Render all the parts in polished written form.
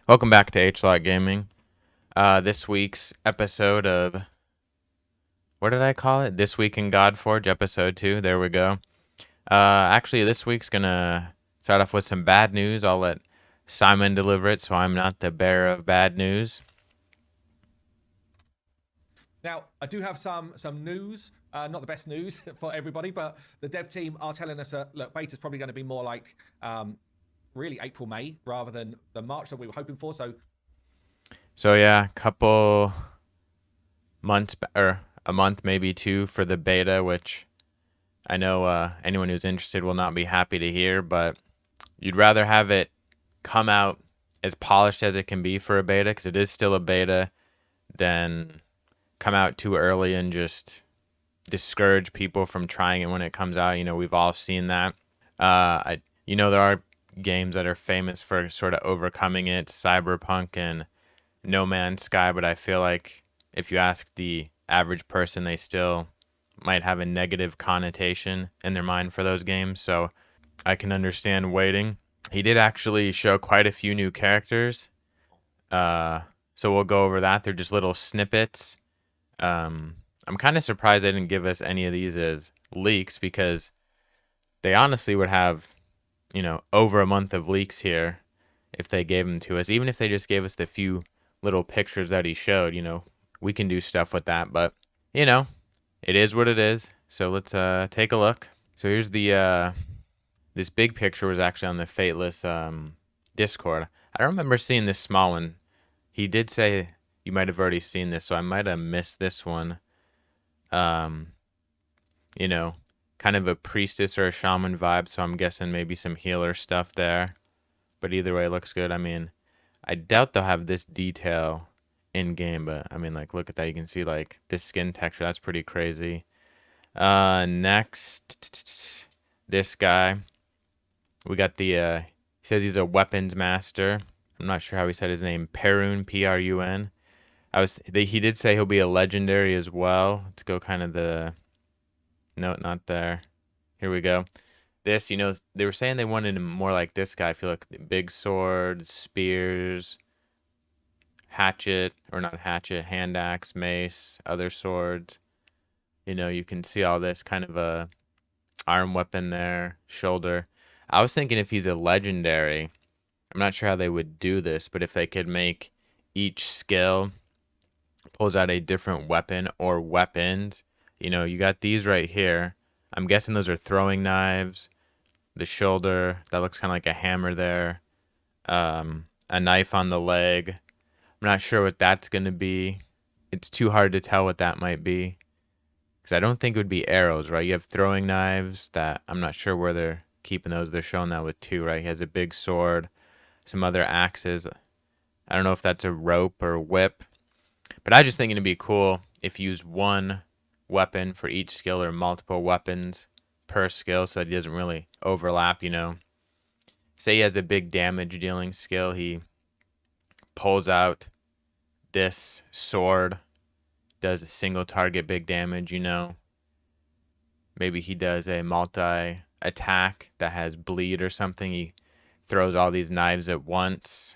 Welcome back to H-Lot Gaming. This week's episode of, what did I call it? This Week in Godforge, episode 2. There we go. Actually, this week's gonna start off with some bad news. I'll let Simon deliver it, so I'm not the bearer of bad news. Now, I do have some news. Not the best news for everybody, but the dev team are telling us that look, beta's probably going to be more like really April, May rather than the March that we were hoping for. So yeah, couple months or a month, maybe two, for the beta, which I know anyone who's interested will not be happy to hear, but you'd rather have it come out as polished as it can be for a beta, because it is still a beta, than come out too early and just discourage people from trying it when it comes out. You know, we've all seen that. There are games that are famous for sort of overcoming it, Cyberpunk and No Man's Sky, but I feel like if you ask the average person, they still might have a negative connotation in their mind for those games. So I can understand waiting. He did actually show quite a few new characters. So we'll go over that. They're just little snippets. I'm kind of surprised they didn't give us any of these as leaks, because they honestly would have, over a month of leaks here if they gave them to us. Even if they just gave us the few little pictures that he showed, we can do stuff with that. But, it is what it is. So let's take a look. So here's the this big picture was actually on the Fateless Discord. I don't remember seeing this small one. He did say you might have already seen this, so I might have missed this one. Um, you know, kind of a priestess or a shaman vibe, so I'm guessing maybe some healer stuff there. But either way, it looks good. I mean, I doubt they'll have this detail in game, but I mean, like, look at that. You can see, like, this skin texture. That's pretty crazy. Next, this guy. We got he says he's a weapons master. I'm not sure how he said his name. Perun, Prun. He did say he'll be a legendary as well. Let's go kind of no, not there. Here we go. This, they were saying they wanted him more like this guy. I feel like big sword, spears, hatchet, or not hatchet, hand axe, mace, other swords. You can see all this kind of a arm weapon there, shoulder. I was thinking if he's a legendary, I'm not sure how they would do this, but if they could make each skill pulls out a different weapon or weapons. You got these right here. I'm guessing those are throwing knives. The shoulder, that looks kind of like a hammer there. A knife on the leg. I'm not sure what that's going to be. It's too hard to tell what that might be, because I don't think it would be arrows, right? You have throwing knives that I'm not sure where they're keeping those. They're showing that with two, right? He has a big sword, some other axes. I don't know if that's a rope or whip. But I just think it'd be cool if you use one weapon for each skill or multiple weapons per skill, so it doesn't really overlap. Say he has a big damage dealing skill, he pulls out this sword, does a single target big damage. Maybe he does a multi attack that has bleed or something. He throws all these knives at once.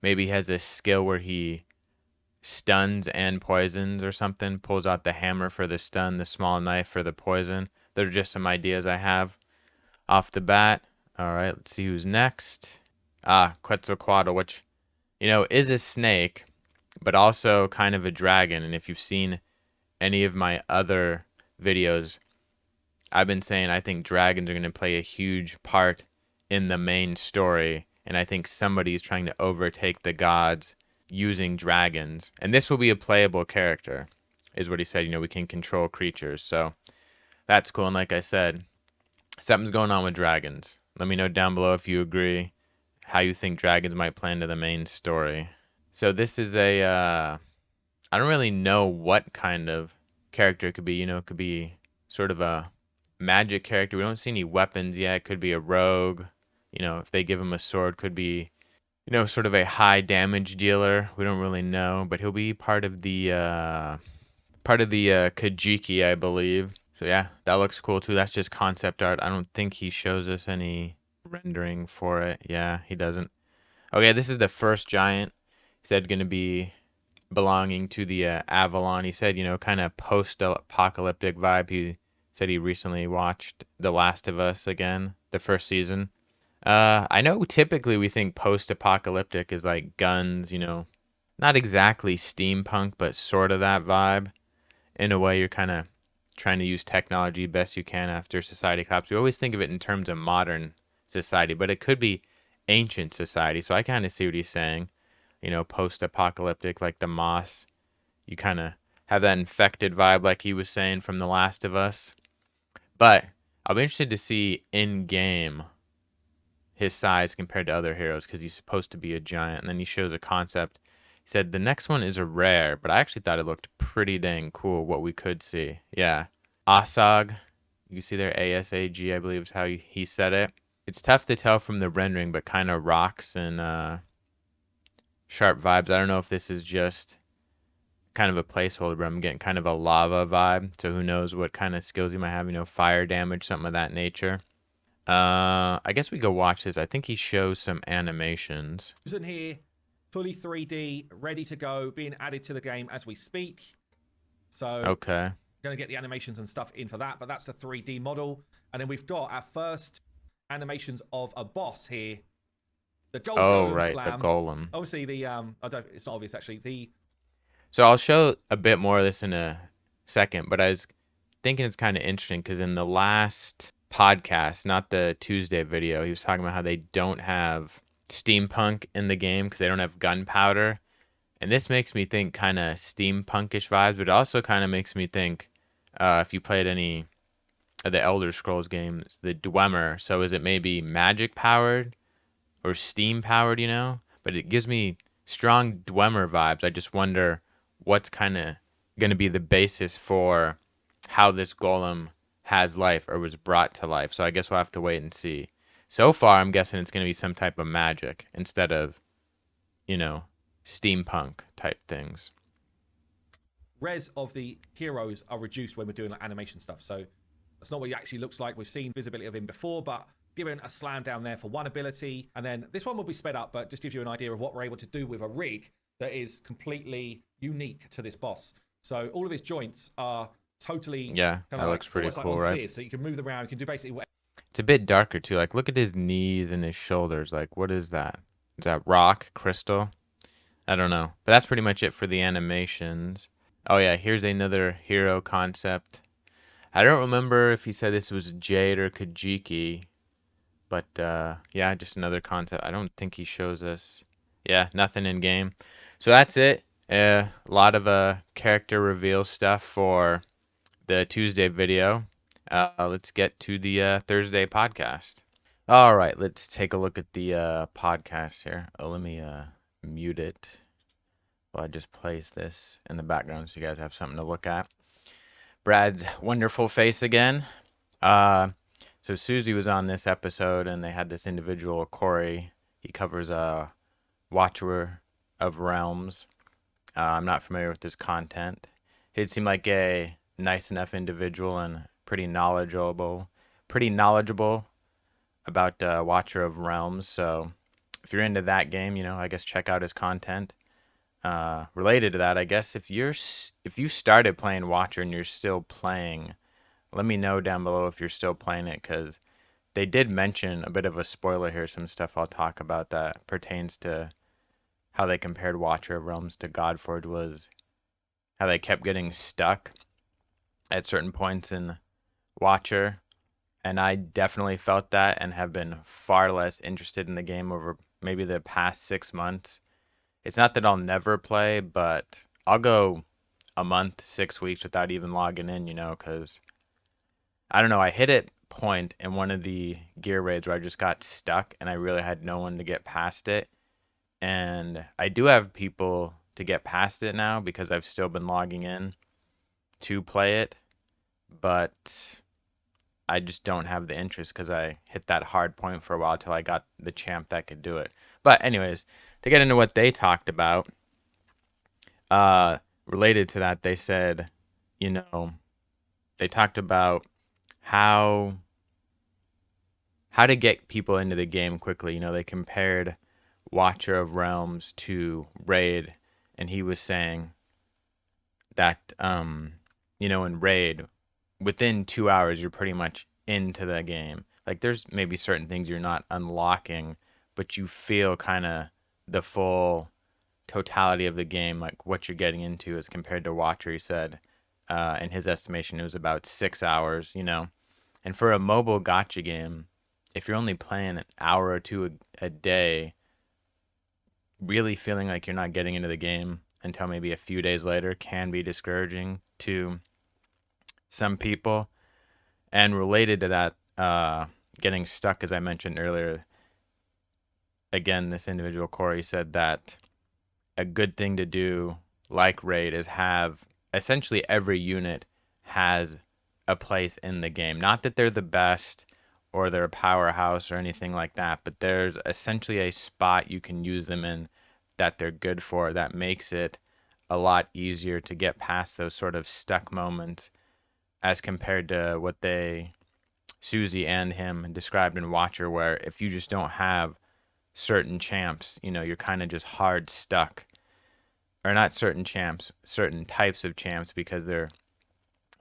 Maybe he has a skill where he stuns and poisons or something, pulls out the hammer for the stun, the small knife for the poison. They're just some ideas I have off the bat. All right, let's see who's next. Quetzalcoatl, which, is a snake, but also kind of a dragon. And if you've seen any of my other videos, I've been saying I think dragons are going to play a huge part in the main story. And I think somebody's trying to overtake the gods using dragons. And this will be a playable character, is what he said. We can control creatures. So that's cool. And like I said, something's going on with dragons. Let me know down below if you agree, how you think dragons might play into the main story. So this is I don't really know what kind of character it could be. It could be sort of a magic character. We don't see any weapons yet. It could be a rogue. If they give him a sword, could be sort of a high damage dealer. We don't really know, but he'll be part of the Kajiki, I believe. So yeah, that looks cool too. That's just concept art. I don't think he shows us any rendering for it. Yeah, he doesn't. Okay, this is the first giant. He said going to be belonging to the Avalon. He said, kind of post-apocalyptic vibe. He said he recently watched The Last of Us again, the first season. I know typically we think post-apocalyptic is like guns, not exactly steampunk, but sort of that vibe. In a way, you're kind of trying to use technology best you can after society collapses. We always think of it in terms of modern society, but it could be ancient society. So I kind of see what he's saying. Post-apocalyptic, like the moss. You kind of have that infected vibe, like he was saying from The Last of Us. But I'll be interested to see in game his size compared to other heroes because he's supposed to be a giant. And then he shows a concept. He said the next one is a rare, but I actually thought it looked pretty dang cool what we could see. Yeah. Asag. You see there, ASAG, I believe is how he said it. It's tough to tell from the rendering, but kind of rocks and sharp vibes. I don't know if this is just kind of a placeholder, but I'm getting kind of a lava vibe. So who knows what kind of skills you might have, fire damage, something of that nature. I guess we go watch this. I think he shows some animations. In here, fully 3D, ready to go, being added to the game as we speak. So Okay. going to get the animations and stuff in for that, but that's the 3D model. And then we've got our first animations of a boss here. The Gold Oh, Golem right, the Slam. golem. Obviously, it's not obvious actually. So I'll show a bit more of this in a second, but I was thinking it's kind of interesting because in the last podcast, not the Tuesday video, he was talking about how they don't have steampunk in the game because they don't have gunpowder. And this makes me think kind of steampunkish vibes, but it also kind of makes me think if you played any of the Elder Scrolls games, the Dwemer. So is it maybe magic powered or steam powered, But it gives me strong Dwemer vibes. I just wonder what's kind of going to be the basis for how this golem has life or was brought to life. So I guess we'll have to wait and see. So far, I'm guessing it's going to be some type of magic instead of, steampunk type things. Res of the heroes are reduced when we're doing like animation stuff. So that's not what he actually looks like. We've seen visibility of him before, but given a slam down there for one ability. And then this one will be sped up, but just gives you an idea of what we're able to do with a rig that is completely unique to this boss. So all of his joints are totally Yeah, that looks pretty cool, like right? spheres. So you can move them around. You can do basically whatever. It's a bit darker too. Like, look at his knees and his shoulders. Like, what is that? Is that rock, crystal? I don't know. But that's pretty much it for the animations. Oh yeah, here's another hero concept. I don't remember if he said this was Jade or Kajiki, but yeah, just another concept. I don't think he shows us. Yeah, nothing in game. So that's it. A lot of character reveal stuff for the Tuesday video. Let's get to the Thursday podcast. All right, let's take a look at the podcast here. Oh, let me mute it. Well, I just place this in the background so you guys have something to look at. Brad's wonderful face again. So Susie was on this episode, and they had this individual, Corey. He covers Watcher of Realms. I'm not familiar with his content. He'd seem like a nice enough individual and pretty knowledgeable about Watcher of Realms. So if you're into that game, I guess check out his content. Related to that, I guess if you started playing Watcher and you're still playing, let me know down below if you're still playing it, because they did mention a bit of a spoiler here, some stuff I'll talk about that pertains to how they compared Watcher of Realms to Godforge, was how they kept getting stuck at certain points in Watcher, and I definitely felt that and have been far less interested in the game over maybe the past 6 months. It's not that I'll never play, but I'll go a month, 6 weeks without even logging in, because I don't know. I hit a point in one of the gear raids where I just got stuck and I really had no one to get past it. And I do have people to get past it now because I've still been logging in to play it, but I just don't have the interest because I hit that hard point for a while till I got the champ that could do it. But anyways, to get into what they talked about, related to that, they said, they talked about how how to get people into the game quickly. They compared Watcher of Realms to Raid, and he was saying that in Raid, within 2 hours you're pretty much into the game. Like there's maybe certain things you're not unlocking, but you feel kind of the full totality of the game, like what you're getting into as compared to Watcher. He said, in his estimation, it was about 6 hours. And for a mobile gotcha game, if you're only playing an hour or two a day, really feeling like you're not getting into the game until maybe a few days later can be discouraging to some people. And related to that, getting stuck, as I mentioned earlier, again, this individual, Corey, said that a good thing to do, like Raid, is have essentially every unit has a place in the game. Not that they're the best or they're a powerhouse or anything like that, but there's essentially a spot you can use them in that they're good for that makes it a lot easier to get past those sort of stuck moments as compared to what Susie and him described in Watcher, where if you just don't have certain champs, you're kind of just hard stuck. Or not certain champs, certain types of champs, because they're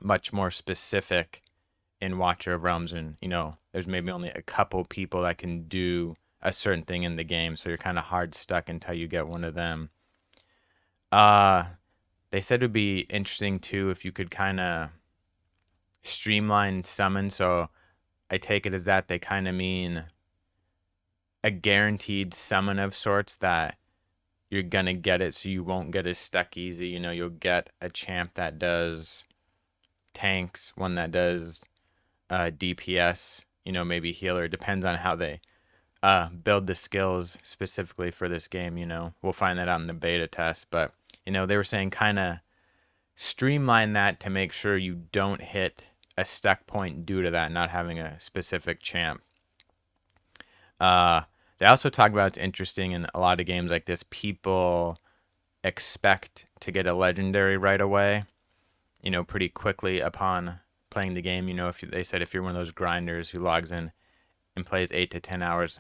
much more specific in Watcher of Realms, and there's maybe only a couple people that can do a certain thing in the game, so you're kind of hard stuck until you get one of them. Uh, they said it would be interesting too if you could kind of streamline summon. So I take it as that they kind of mean a guaranteed summon of sorts that you're gonna get it, so you won't get as stuck easy. You'll get a champ that does tanks, one that does DPS, maybe healer. Depends on how they build the skills specifically for this game. We'll find that out in the beta test. But they were saying kind of streamline that to make sure you don't hit a stuck point due to that not having a specific champ. They also talk about, it's interesting in a lot of games like this, people expect to get a legendary right away, pretty quickly upon playing the game. If they said if you're one of those grinders who logs in and plays 8 to 10 hours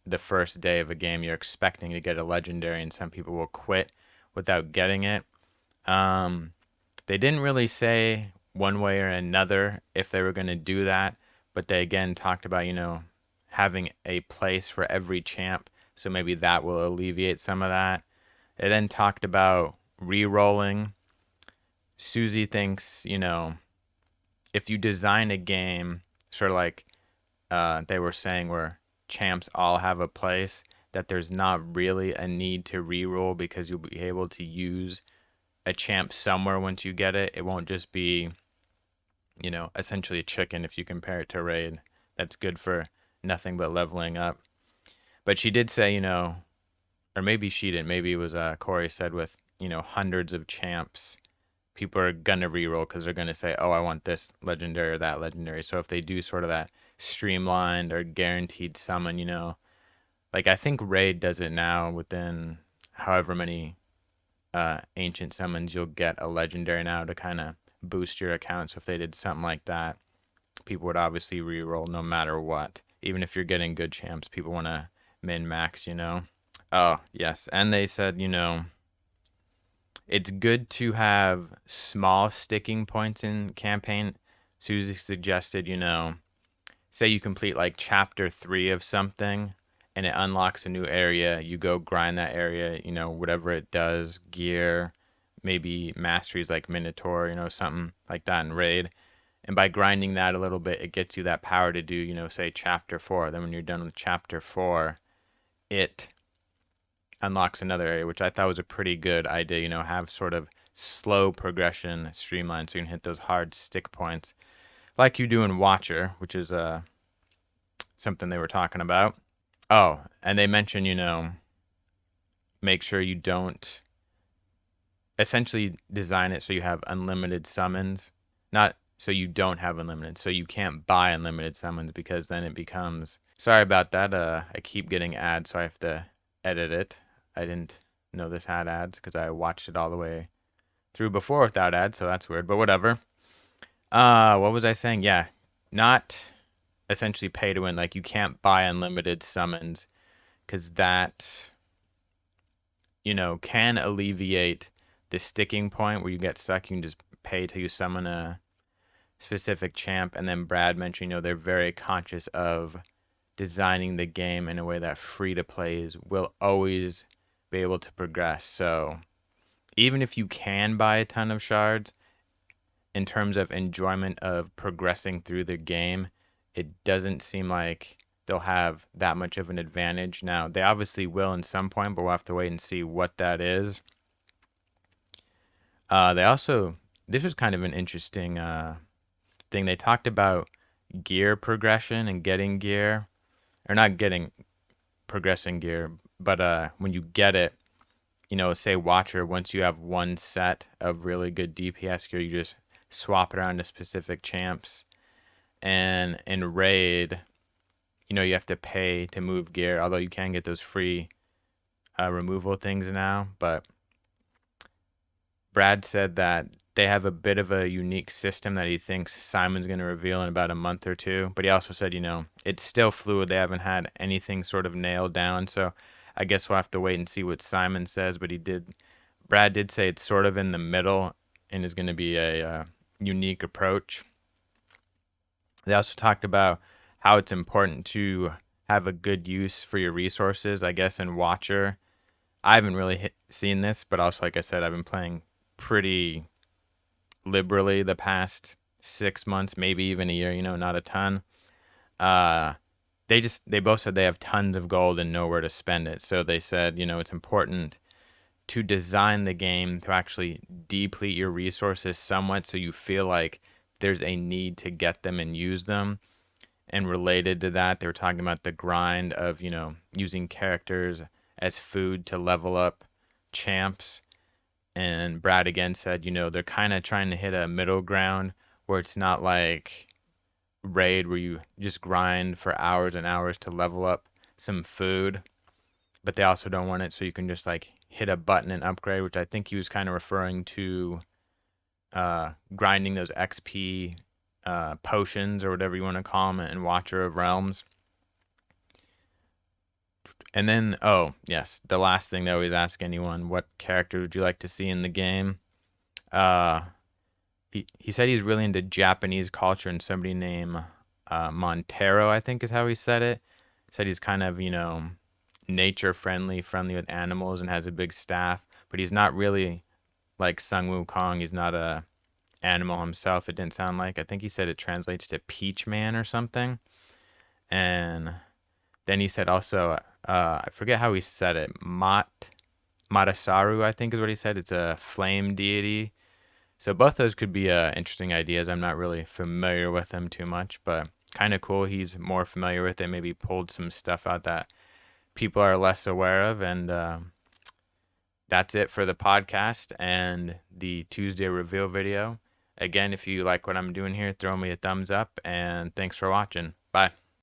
the first day of a game, you're expecting to get a legendary, and some people will quit without getting it. They didn't really say one way or another if they were going to do that, but they again talked about, having a place for every champ, so maybe that will alleviate some of that. They then talked about re-rolling. Susie thinks, if you design a game sort of like they were saying where champs all have a place, that there's not really a need to re-roll because you'll be able to use a champ somewhere once you get it. It won't just be, essentially a chicken if you compare it to Raid. That's good for nothing but leveling up. But she did say, or maybe she didn't, maybe it was Corey said with, hundreds of champs, people are going to reroll because they're going to say, oh, I want this legendary or that legendary. So if they do sort of that streamlined or guaranteed summon, like I think Raid does it now within however many ancient summons, you'll get a legendary now to kind of boost your account. So if they did something like that, people would obviously reroll no matter what. Even if you're getting good champs, people want to min max, Oh, yes. And they said, it's good to have small sticking points in campaign. Susie suggested, say you complete like chapter 3 of something and it unlocks a new area, you go grind that area, whatever it does, gear, maybe masteries like Minotaur, something like that in Raid. And by grinding that a little bit, it gets you that power to do, say chapter 4. Then when you're done with chapter 4, it unlocks another area, which I thought was a pretty good idea, have sort of slow progression streamline so you can hit those hard stick points like you do in Watcher, which is something they were talking about. Oh, and they mentioned, make sure you don't essentially design it so you have unlimited summons. Not so you don't have unlimited, so you can't buy unlimited summons because then it becomes. Sorry about that. I keep getting ads, so I have to edit it. I didn't know this had ads because I watched it all the way through before without ads, so that's weird, but whatever. What was I saying? Yeah, not essentially pay to win. Like you can't buy unlimited summons because that, can alleviate the sticking point where you get stuck. You can just pay till you summon a specific champ. And then Brad mentioned, they're very conscious of designing the game in a way that free to plays will always be able to progress. So even if you can buy a ton of shards, in terms of enjoyment of progressing through the game, it doesn't seem like they'll have that much of an advantage. Now, they obviously will in some point, but we'll have to wait and see what that is. They also, this was kind of an interesting thing. They talked about gear progression and getting gear, or not getting progressing gear, but when you get it, say Watcher, once you have one set of really good DPS gear, you just swap it around to specific champs. And in Raid, you have to pay to move gear, although you can get those free removal things now. But Brad said that they have a bit of a unique system that he thinks Simon's going to reveal in about a month or two. But he also said, it's still fluid. They haven't had anything sort of nailed down. So I guess we'll have to wait and see what Simon says. But Brad did say it's sort of in the middle and is going to be a unique approach. They also talked about how it's important to have a good use for your resources. I guess in Watcher, I haven't really seen this, but also, like I said, I've been playing pretty liberally the past 6 months, maybe even a year, not a ton. Uh, they both said they have tons of gold and nowhere to spend it. So they said, it's important to design the game to actually deplete your resources somewhat so you feel like there's a need to get them and use them. And related to that, they were talking about the grind of, using characters as food to level up champs. And Brad again said, they're kind of trying to hit a middle ground where it's not like Raid where you just grind for hours and hours to level up some food, but they also don't want it so you can just like hit a button and upgrade, which I think he was kind of referring to grinding those XP potions or whatever you want to call them in Watcher of Realms. And then, oh, yes, the last thing they always ask anyone, what character would you like to see in the game? Uh, he said he's really into Japanese culture, and somebody named Montero, I think is how he said it. Said he's kind of, nature friendly, friendly with animals, and has a big staff. But he's not really like Sung Wukong. He's not a animal himself. It didn't sound like. I think he said it translates to Peach Man or something. And then he said also, I forget how he said it. Matasaru, I think is what he said. It's a flame deity. So both those could be interesting ideas. I'm not really familiar with them too much, but kind of cool. He's more familiar with it. Maybe pulled some stuff out that people are less aware of. And that's it for the podcast and the Tuesday reveal video. Again, if you like what I'm doing here, throw me a thumbs up and thanks for watching. Bye.